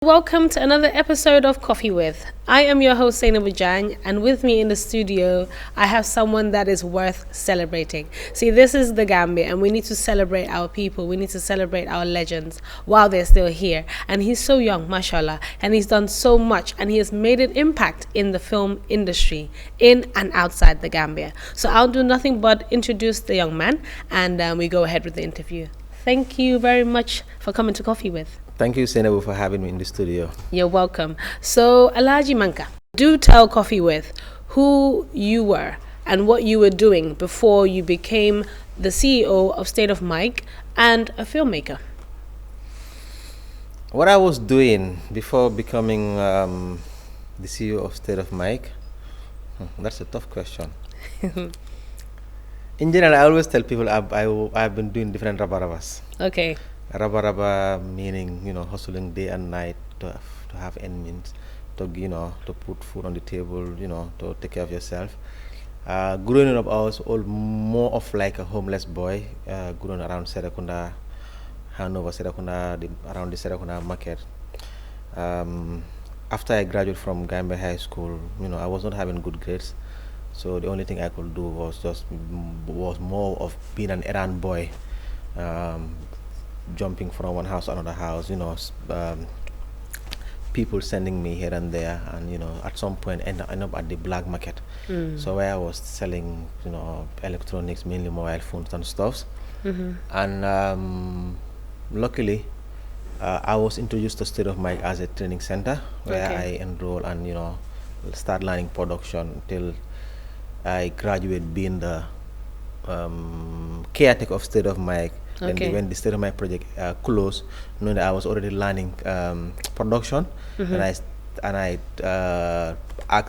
Welcome to another episode of Coffee With. I am your host, Saina Bujang, and with me in the studio, I have someone that is worth celebrating. See, this is the Gambia, and we need to celebrate our people. We need to celebrate our legends while they're still here. And he's so young, mashallah, and he's done so much, and he has made an impact in the film industry, in and outside the Gambia. So I'll do nothing but introduce the young man, and we go ahead with the interview. Thank you very much for coming to Coffee With. Thank you, Senabu, for having me in the studio. You're welcome. So, Alhagie Manka, do tell Coffee With who you were and what you were doing before you became the CEO of State of Mike and a filmmaker. What I was doing before becoming the CEO of State of Mike, that's a tough question. In general, I always tell people I've been doing different rabarabas. Okay. Rabaraba meaning, hustling day and night to have earnings, to put food on the table, to take care of yourself. Growing up, I was more of like a homeless boy, growing around Serekunda, Hanover, Serekunda, around the Serekunda market. After I graduated from Gambia High School, I was not having good grades. So the only thing I could do was more of being an errand boy, jumping from one house to another house, people sending me here and there, and at some point end up at the black market. So where I was selling, electronics, mainly mobile phones and stuffs. And luckily, I was introduced to State of Mike as a training center where I enroll and start learning production till I graduate being the caretaker of State of Mike. Then when the State of Mike project closed, knowing that I was already learning production, and I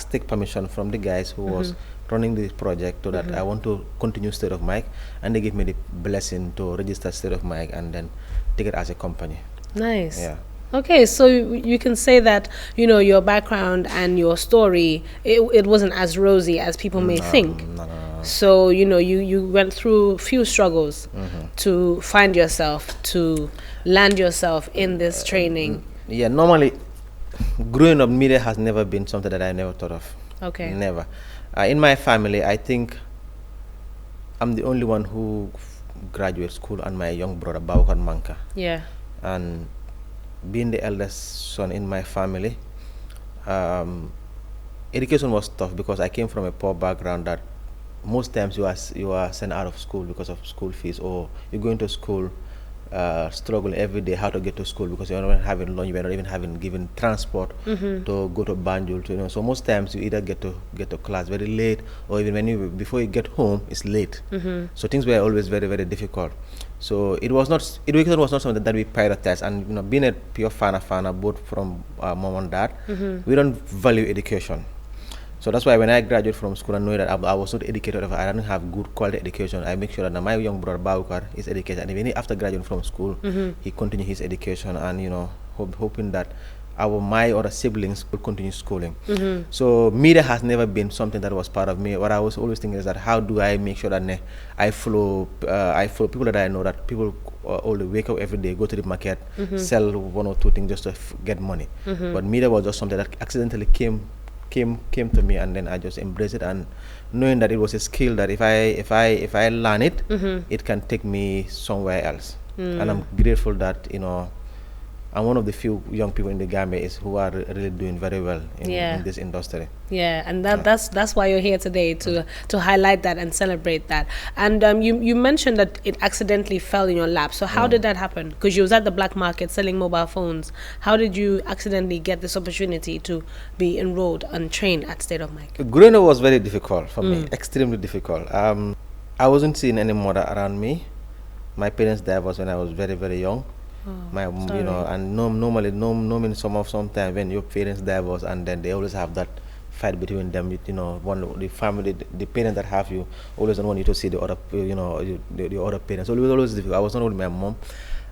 take permission from the guys who was running the project so that I want to continue State of Mike, and they gave me the blessing to register State of Mike and then take it as a company. Nice. Yeah. Okay, so you can say that, your background and your story, it wasn't as rosy as people may think. No. So, you went through a few struggles to find yourself, to land yourself in this training. Yeah, normally, growing up, media has never been something that I never thought of. Okay. Never. In my family, I think I'm the only one who graduated school, and my young brother, Alhagie Manka. Yeah. And being the eldest son in my family, education was tough because I came from a poor background that most times you are sent out of school because of school fees, or you go into school struggle every day how to get to school because you're not having lunch, you're not even having given transport to go to Banjul. So most times you either get to class very late, or even before you get home it's late. So things were always very, very difficult. So education was not something that we prioritized, and being a pure fana both from mom and dad, we don't value education. So that's why when I graduated from school and knowing that I was not educated, I didn't have good quality education, I make sure that my young brother Baukar is educated, and even after graduating from school, he continued his education, and hoping that my other siblings will continue schooling. So media has never been something that was part of me. What I was always thinking is that how do I make sure that I follow people that I know, that people only wake up every day, go to the market, sell one or two things just to get money. But media was just something that accidentally came to me, and then I just embraced it, and knowing that it was a skill that if I learn it, it can take me somewhere else. And I'm grateful that I'm one of the few young people in the Gambia who are really doing very well in this industry. Yeah, and that's why you're here today, to highlight that and celebrate that. And you mentioned that it accidentally fell in your lap. So how did that happen? Because you was at the black market selling mobile phones. How did you accidentally get this opportunity to be enrolled and trained at State of Mike? Growing up was very difficult for me, extremely difficult. I wasn't seeing any mother around me. My parents divorced when I was very, very young. And normally sometimes when your parents divorce, and then they always have that fight between them. The family, the parents that have you always don't want you to see the other, the other parents. So it was always difficult. I was not with my mom,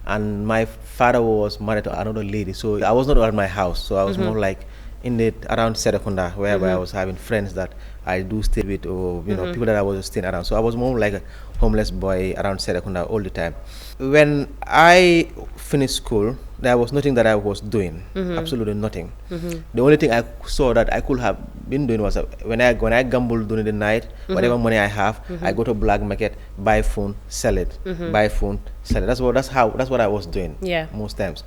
and my father was married to another lady, so I was not at my house. So I was more like around Serekunda, where I was having friends that I do stay with, or people that I was staying around. So I was more like a homeless boy around Serekunda all the time. When I finished school, there was nothing that I was doing, absolutely nothing. The only thing I saw that I could have been doing was when I gamble during the night, whatever money I have, I go to black market, buy phone, sell it, buy phone, sell it. That's what I was doing. Yeah. Most times.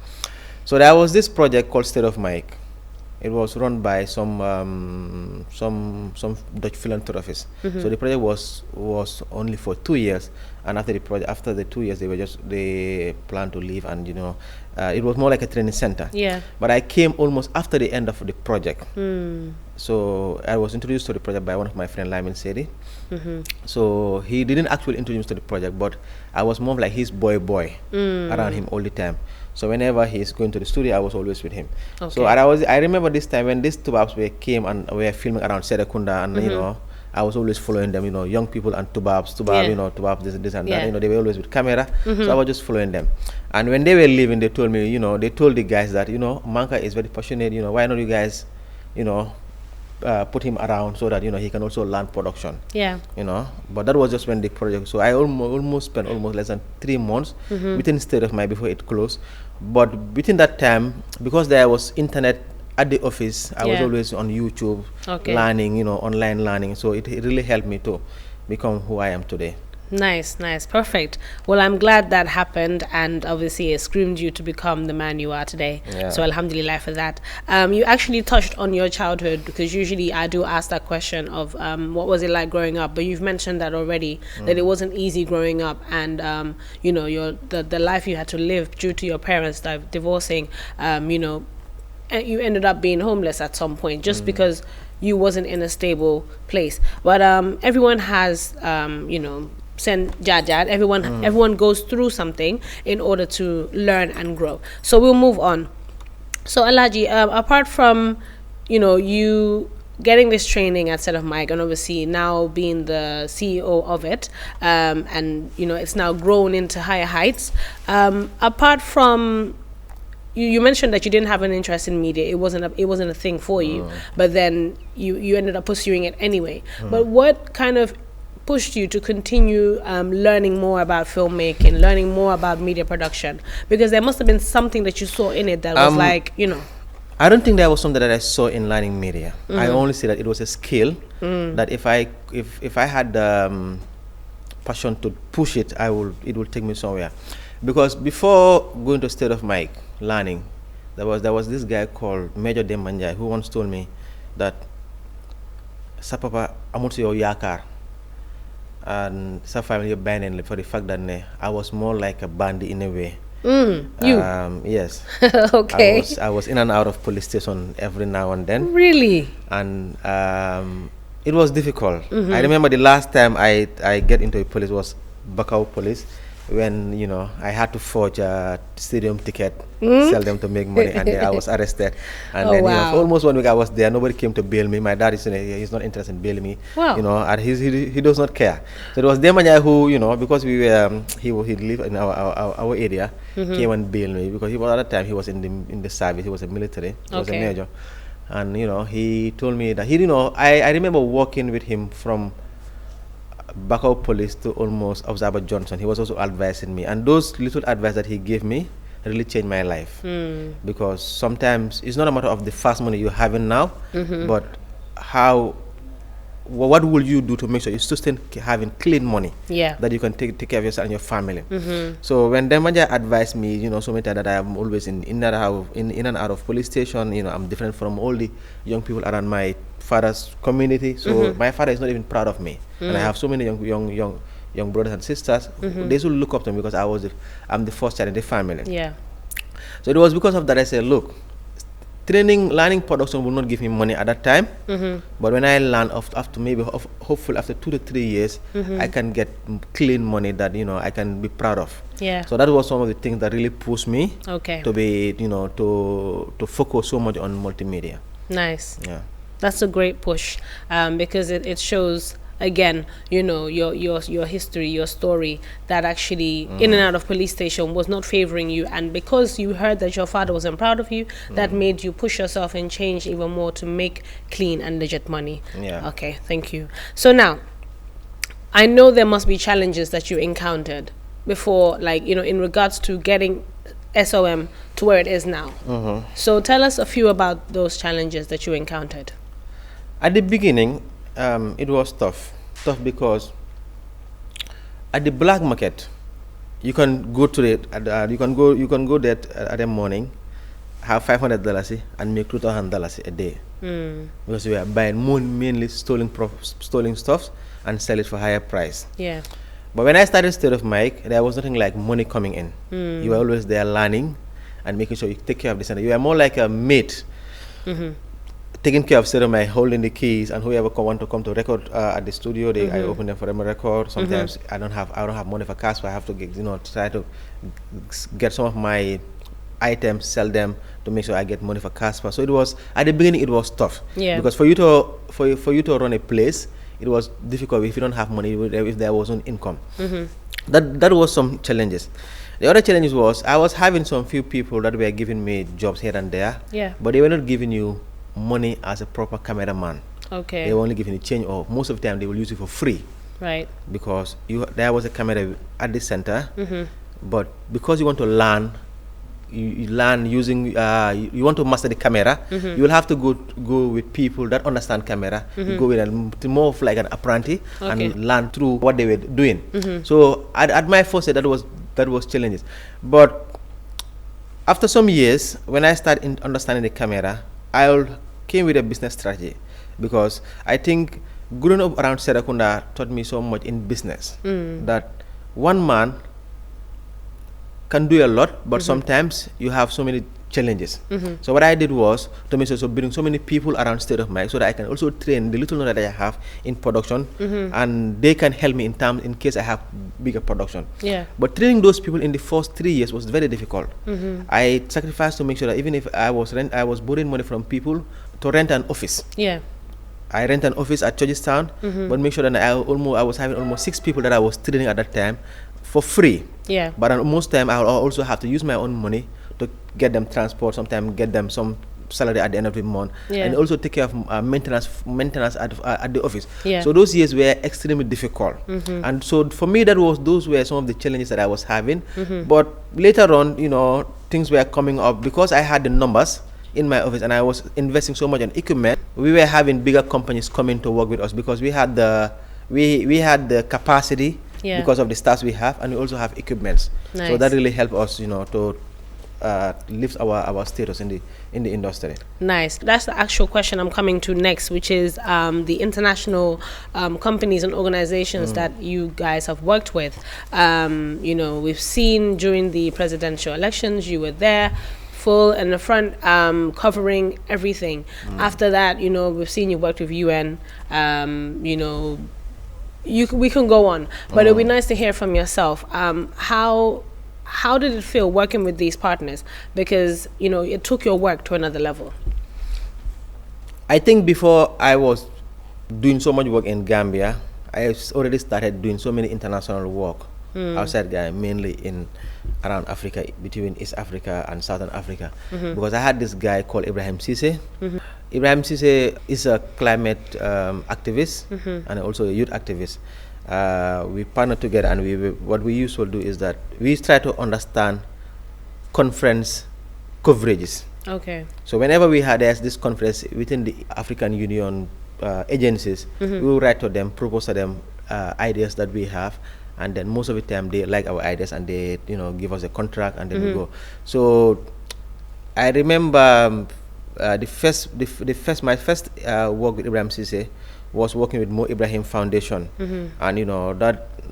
So there was this project called State of Mike. It was run by some Dutch philanthropists. So the project was only for 2 years, and after the 2 years, they planned to leave, and it was more like a training center. Yeah. But I came almost after the end of the project. So I was introduced to the project by one of my friend Lyman Sedi. So he didn't actually introduce me to the project, but I was more like his boy around him all the time. So whenever he's going to the studio, I was always with him. Okay. So I remember this time when these tubabs came and were filming around Serekunda, and I was always following them. Young people and tubabs, tubab this and that. They were always with camera. So I was just following them. And when they were leaving, they told me, they told the guys that Manka is very passionate. Why not you guys, put him around so that he can also learn production. Yeah. But that was just when the project. So I almost spent less than 3 months within State of Mind before it closed. But between that time, because there was internet at the office, I was always on YouTube learning, online learning. So it really helped me to become who I am today. Nice, perfect. Well, I'm glad that happened, and obviously it screamed you to become the man you are today. Yeah. So alhamdulillah for that. You actually touched on your childhood, because usually I do ask that question of what was it like growing up, but you've mentioned that already, that it wasn't easy growing up, and the life you had to live due to your parents divorcing, you ended up being homeless at some point just because you wasn't in a stable place. But everyone has send jajad. Everyone goes through something in order to learn and grow. So we'll move on. So Alhagie, apart from you getting this training at Set of Mike, and obviously now being the CEO of it, and it's now grown into higher heights. Apart from you mentioned that you didn't have an interest in media. It wasn't a thing for you, but then you ended up pursuing it anyway. But what kind of pushed you to continue learning more about filmmaking, learning more about media production? Because there must have been something that you saw in it that was I don't think there was something that I saw in learning media. I only see that it was a skill that if I had the passion to push it, it will take me somewhere. Because before going to State of Mike learning, there was this guy called Major Demanjai who once told me that sa papa amut si yow yaakaar, and sa family banned for the fact that I was more like a bandit in a way. Yes. Okay. I was in and out of police station every now and then. Really? And it was difficult. I remember the last time I get into a police was Bakau police, when I had to forge a stadium ticket, sell them to make money, and then I was arrested. And then for almost 1 week I was there. Nobody came to bail me. My dad he's not interested in bailing me. Wow. And he does not care. So it was Demanya who because we were he lived in our area, came and bailed me, because at that time he was in the service. He was a military. He was a major, and he told me that I remember working with him from Bakau Police to almost Observer Johnson. He was also advising me, and those little advice that he gave me really changed my life. Because sometimes it's not a matter of the fast money you're having now, but what will you do to make sure you still having clean money that you can take care of yourself and your family. So when Demanja advised me, so many times that I am always in and out of police station, I'm different from all the young people around my father's community. So my father is not even proud of me, and I have so many young brothers and sisters. They should look up to me because I'm the first child in the family. Yeah. So it was because of that I said, look, learning production will not give me money at that time, but when I learn hopefully after 2 to 3 years, I can get clean money that I can be proud of. Yeah. So that was some of the things that really pushed me to be to focus so much on multimedia. Nice. Yeah. That's a great push, because it shows again, your history, your story, that actually in and out of police station was not favoring you, and because you heard that your father wasn't proud of you, that made you push yourself and change even more to make clean and legit money. Yeah. Okay, thank you. So now, I know there must be challenges that you encountered before, in regards to getting SOM to where it is now. So tell us a few about those challenges that you encountered. At the beginning, it was tough because at the black market, you can go to it. You can go there at the morning, have $500 and make $2,000 a day, because we are buying mainly stolen stuff and sell it for higher price. Yeah. But when I started State of Mike, there was nothing like money coming in. You were always there learning and making sure you take care of this. And you are more like a mate, taking care of State of Mike, holding the keys, and whoever want to come to record at the studio, I open them for them to record. Sometimes I don't have money for cash, so I have to try to get some of my items, sell them to make sure I get money for cash. So it was at the beginning, it was tough. Yeah. Because for you to run a place, it was difficult if you don't have money, if there wasn't income. That was some challenges. The other challenge was I was having some few people that were giving me jobs here and there, but they were not giving you money as a proper cameraman. Okay. They were only giving you change, or most of the time they will use it for free. Right. Because there was a camera at the center, but because you want to learn, you learn using, you want to master the camera, you will have to go with people that understand camera. You go with more of like an apprentice and learn through what they were doing. So at my first day, that was challenges. But after some years, when I started understanding the camera, I came with a business strategy, because I think growing up around Serakunda taught me so much in business that one man can do a lot, but sometimes you have so many challenges. So what I did was to make sure to bring so many people around State of Mike, so that I can also train the little knowledge that I have in production, and they can help me in case I have bigger production. Yeah. But training those people in the first 3 years was very difficult. I sacrificed to make sure that even if I was borrowing money from people to rent an office. Yeah. I rent an office at Georgetown, but make sure that I was having almost 6 people that I was training at that time for free. Yeah. But most time I'll also have to use my own money to get them transport, sometimes get them some salary at the end of the month, and also take care of maintenance at the office. Yeah. So those years were extremely difficult, and so for me those were some of the challenges that I was having. But later on, things were coming up because I had the numbers in my office and I was investing so much on equipment. We were having bigger companies coming to work with us because we had the capacity. Yeah. Because of the staff we have, and we also have equipments. Nice. So that really helped us, to lift our status in the industry. Nice. That's the actual question I'm coming to next, which is the international companies and organizations that you guys have worked with. We've seen during the presidential elections, you were there, full in the front, covering everything. After that, we've seen you worked with UN. We can go on, but it would be nice to hear from yourself. How did it feel working with these partners? Because it took your work to another level. I think before I was doing so much work in Gambia, I already started doing so many international work outside Gambia, mainly in around Africa, between East Africa and Southern Africa, because I had this guy called Ibrahim Cisse. Ibrahim Cisse is a climate activist and also a youth activist. We partnered together, and what we usually do is that we try to understand conference coverages. Okay. So whenever there's this conference within the African Union agencies, we will write to them, propose to them ideas that we have, and then most of the time they like our ideas and they give us a contract, and then we go. So I remember my first work with Ibrahim Cisse was working with Mo Ibrahim Foundation, and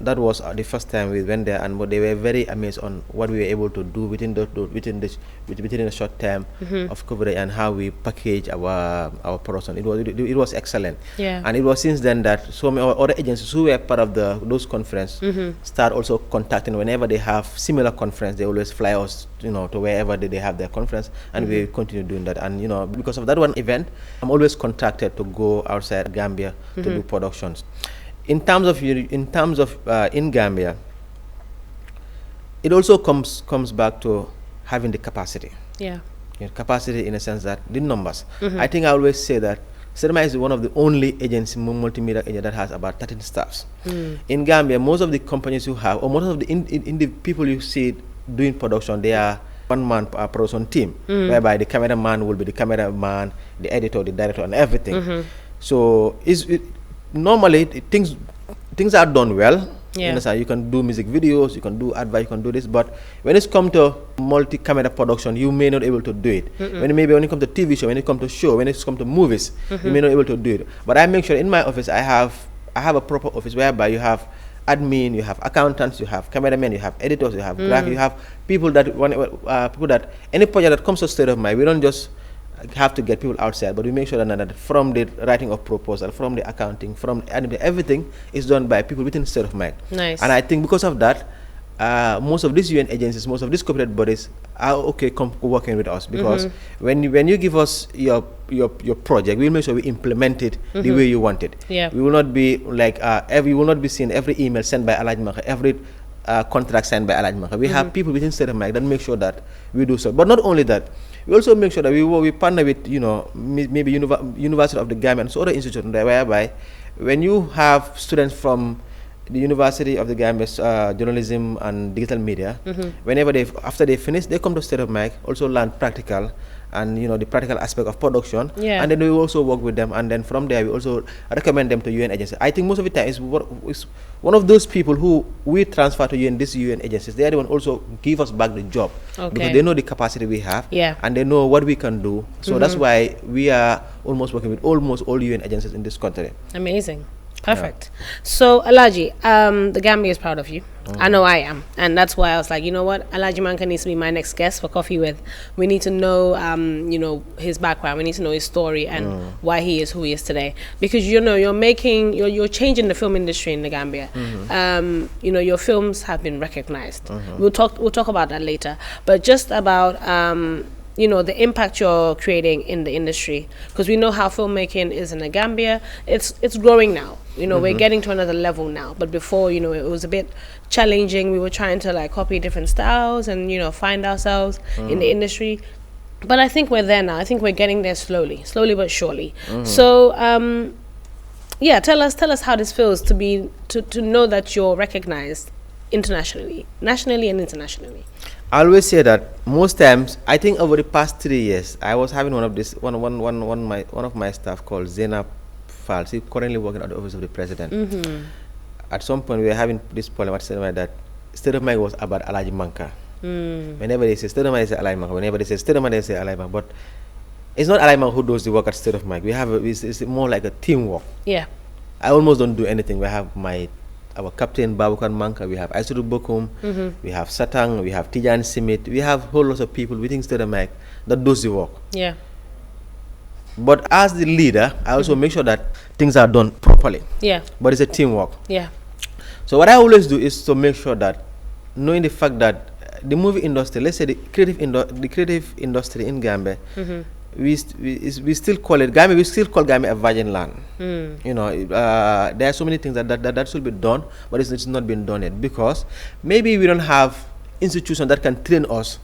that was the first time we went there, and they were very amazed on what we were able to do within a short time of coverage, and how we package our production. It was excellent. Yeah. And it was since then that so many other agencies who were part of those conferences start also contacting. Whenever they have similar conference, they always fly us to wherever they have their conference, and we continue doing that. And because of that one event, I'm always contacted to go outside Gambia to do productions. In terms of in Gambia, it also comes back to having the capacity. Yeah. Capacity in a sense that the numbers. I think I always say that Cinema is one of the only multimedia agency that has about 13 staffs. In Gambia, most of the companies you have, or most of the people you see doing production, they are one-man production team, whereby the cameraman will be the cameraman, the editor, the director, and everything. So normally things are done well. You understand? You can do music videos, you can do advice, you can do this, but when it's come to multi-camera production, you may not be able to do it. When it comes to TV show, when it comes to show, when it comes to movies, you may not be able to do it. But I make sure in my office I have a proper office whereby you have admin, you have accountants, you have cameramen, you have editors, you have graphics, you have people that any project that comes to State of Mind, we don't just have to get people outside, but we make sure that from the writing of proposal, from the accounting, from everything is done by people within State of Mind. Nice. And I think because of that, most of these UN agencies, most of these corporate bodies are okay working with us, because when you give us your project, we'll make sure we implement it the way you want it. We will not be like we will not be seeing every email sent by Alhagie Manka, every contract signed by Alhagie Manka. We have people within State of Mind that make sure that we do so. But not only that, we also make sure that we partner with maybe University of the Gambia and so other institutions whereby when you have students from the University of the Gambia's journalism and digital media, whenever after they finish, they come to State of Mind, also learn practical and the practical aspect of production, and then we also work with them, and then from there we also recommend them to UN agencies. I think most of the time is one of those people who we transfer to these UN agencies. They are the one also give us back the job, because they know the capacity we have, and they know what we can do. So that's why we are almost working with almost all UN agencies in this country. Amazing. Perfect. So Alhagie, the Gambia is proud of you. I know I am, and that's why I was like, you know what, Alhagie Manka needs to be my next guest for Coffee With. We need to know, his background. We need to know his story and why he is who he is today. Because you're you're changing the film industry in the Gambia. Your films have been recognized. We'll talk about that later. But just about the impact you're creating in the industry, because we know how filmmaking is in the Gambia. It's growing now. We're getting to another level now, but before, it was a bit challenging. We were trying to copy different styles and find ourselves in the industry, but I think we're there now. I think we're getting there slowly but surely. So tell us how this feels to know that you're recognized internationally, nationally and internationally. I always say that most times, I think over the past 3 years, I was having one of my staff called Zena Fals. He's currently working at the office of the president. At some point, we were having this problem at State of Mind that State of Mind was about Alhagie Manka. Whenever they say State of Mind, they say Alhagie Manka. Whenever they say State of Mind, they say Alhagie Manka. But it's not Alhagie Manka who does the work at State of Mind. It's more like a teamwork. Yeah. I almost don't do anything. We have our captain Babukan Manka, we have Aisuru Bokum, we have Satang, we have Tijan Simit, we have whole lot of people within State of Mind that does the work. Yeah. But as the leader, I also make sure that things are done properly. Yeah. But it's a teamwork. Yeah. So what I always do is to make sure that, knowing the fact that the movie industry, let's say the creative industry in Gambia, we still call it Gambia. We still call Gambia a virgin land. There are so many things that should be done, but it's not been done yet, because maybe we don't have institutions that can train us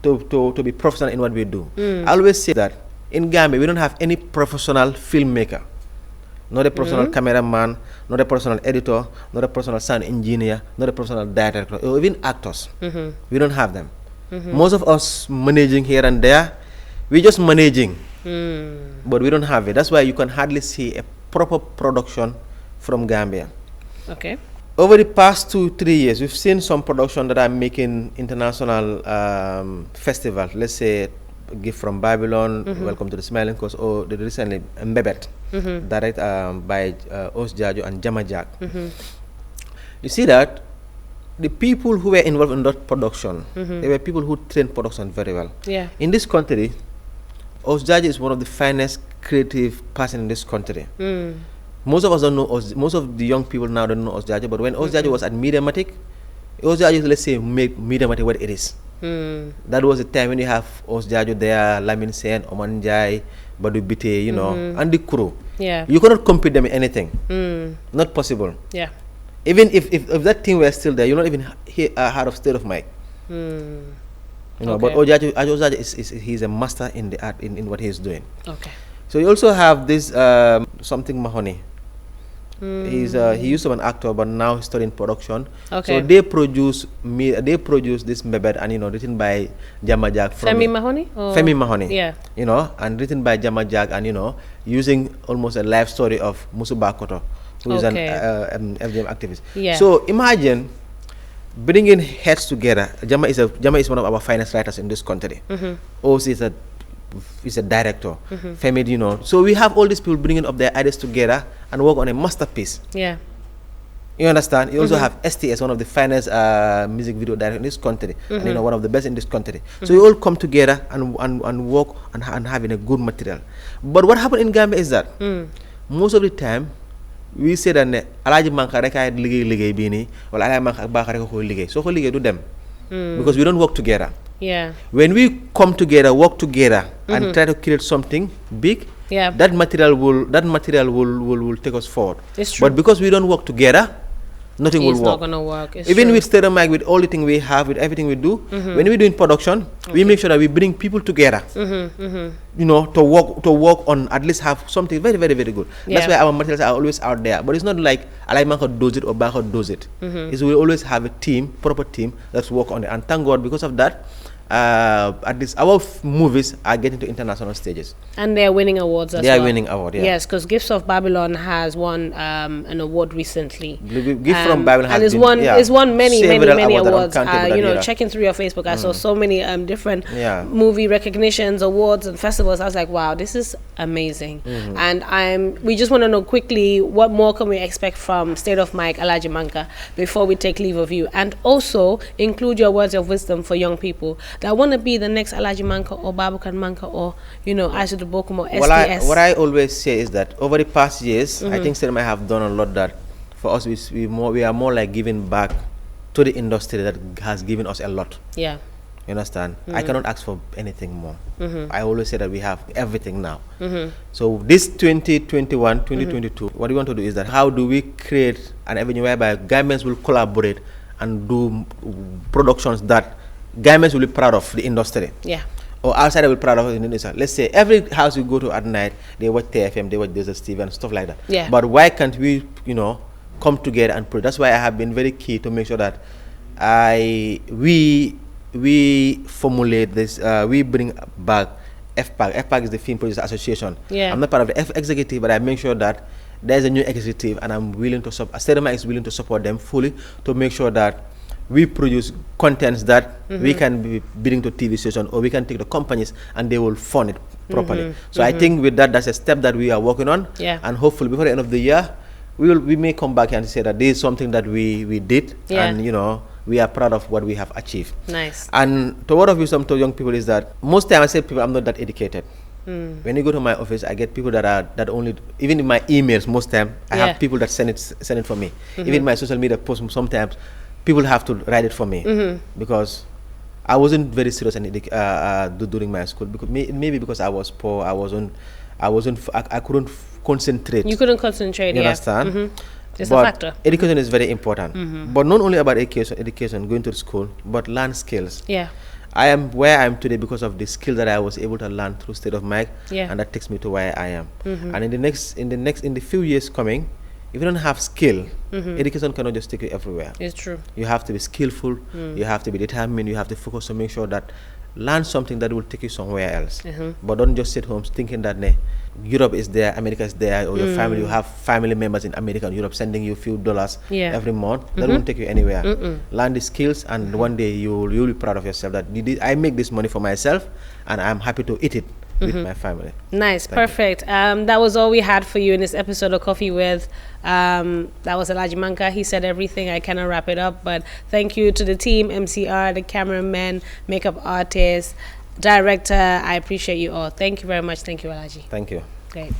to be professional in what we do. I always say that in Gambia we don't have any professional filmmaker, not a professional cameraman, not a professional editor, not a professional sound engineer, not a professional director, or even actors. We don't have them. Most of us managing here and there. We're just managing, but we don't have it. That's why you can hardly see a proper production from Gambia. Okay. Over the past 2-3 years, we've seen some production that are making international festival. Let's say Gift from Babylon, Welcome to the Smiling Coast, or the recently Mbebet, direct by Os Jajo and Jamajak. You see that the people who were involved in that production, they were people who trained production very well. Yeah. In this country, Osjaji is one of the finest creative person in this country. Most of us don't know most of the young people now don't know Osjaji, but when Osjaji was at Mediamatic, Osjaji, let's say, make Mediamatic what it is. That was the time when you have Osjaji there, Lamin Sen, Oman Jai, Badu Bite, and the crew. Yeah. You cannot compete them in anything. Not possible. Yeah. Even if that team were still there, you're not even heard of State of Mind. But Ojaji he's a master in the art, in what he's doing. Okay. So you also have this something Mahoney. He used to be an actor, but now he's studying production. Okay. So they produce this Mebed, and written by Jama Jack from Femi Mahoney? Femi Mahoney. Yeah. And written by Jama Jack, and using almost a life story of Musu Bakoto, who is an FGM activist. Yeah. So imagine bringing heads together. Jama is one of our finest writers in this country. Also is a director. Femi, so we have all these people bringing up their ideas together and work on a masterpiece. Yeah. You understand? You also have STS, one of the finest music video directors in this country, and one of the best in this country. So you all come together and work and having a good material. But what happened in Gambia is that most of the time we say that Alhagie Manka rek ay liggéey bii nii wala Alhagie Manka ak Bakar rek ko liggéey soo ko liggéey du dem because we don't work together. Yeah. When we come together, work together, and try to create something big, that material will take us forward. It's true. But because we don't work together, nothing will work. It's not gonna work. Even with Stereo Mic, with all the things we have, with everything we do, when we do in production, we make sure that we bring people together. To work on, at least have something very, very, very good. That's why our materials are always out there. But it's not like Alhagie Manka does it or Bako does it. We always have a team, proper team, that's work on it. And thank God, because of that, at least our movies are getting to international stages, and they're winning awards as well. They are winning awards. Yes, because Gifts of Babylon has won an award recently. Gift from Babylon has won many awards. Awards. Checking through your Facebook, I saw so many different movie recognitions, awards, and festivals. I was like, wow, this is amazing. And we just want to know quickly, what more can we expect from State of Mic, Alhagie Manka, before we take leave of you, and also include your words of wisdom for young people that want to be the next Alhagie Manka or Babukan Manka or Aisha Bokum or STS. What I always say is that over the past years, I think Cinema have done a lot that for us we are more like giving back to the industry that has given us a lot. Yeah. You understand? I cannot ask for anything more. I always say that we have everything now. So this 2021, 2022, what we want to do is that how do we create an avenue whereby governments will collaborate and do productions that governments will be proud of the industry. Yeah. Or outside will be proud of the industry. Let's say every house you go to at night, they watch TFM, they watch Desert Steve and stuff like that. Yeah. But why can't we, come together and put? That's why I have been very key to make sure that we formulate this. We bring back FPAG. FPAG is the Film Producers Association. Yeah. I'm not part of the executive, but I make sure that there's a new executive, and I'm willing to support. Sterema is willing to support them fully to make sure that we produce contents that we can be bidding to TV station, or we can take the companies and they will fund it properly. So I think with that's a step that we are working on. Yeah. And hopefully before the end of the year, we may come back and say that this is something that we did, and we are proud of what we have achieved. Nice. And to what of wisdom to young people is that most time I say people I'm not that educated. When you go to my office, I get people that only, even in my emails most time I have people that send it for me. Even in my social media posts sometimes people have to write it for me because I wasn't very serious during my school, because maybe because I was poor, I couldn't concentrate. You couldn't concentrate. You understand? It's but a factor. Education is very important, but not only about education, going to school, but learn skills. Yeah. I am where I am today because of the skill that I was able to learn through State of Mic, and that takes me to where I am. And in the few years coming, if you don't have skill, education cannot just take you everywhere. It's true. You have to be skillful, you have to be determined, you have to focus to make sure that learn something that will take you somewhere else. But don't just sit home thinking that Europe is there, America is there, or your family, you have family members in America and Europe sending you a few dollars every month. That won't take you anywhere. Learn the skills, and one day you'll be proud of yourself that I make this money for myself and I'm happy to eat it with my family. Nice. Perfect. That was all we had for you in this episode of Coffee With. That was Alhagie Manka. He said everything. I cannot wrap it up, but thank you to the team, MCR, the cameraman, makeup artist, director. I appreciate you all. Thank you very much. Thank you, Alhagie. Thank you. Great.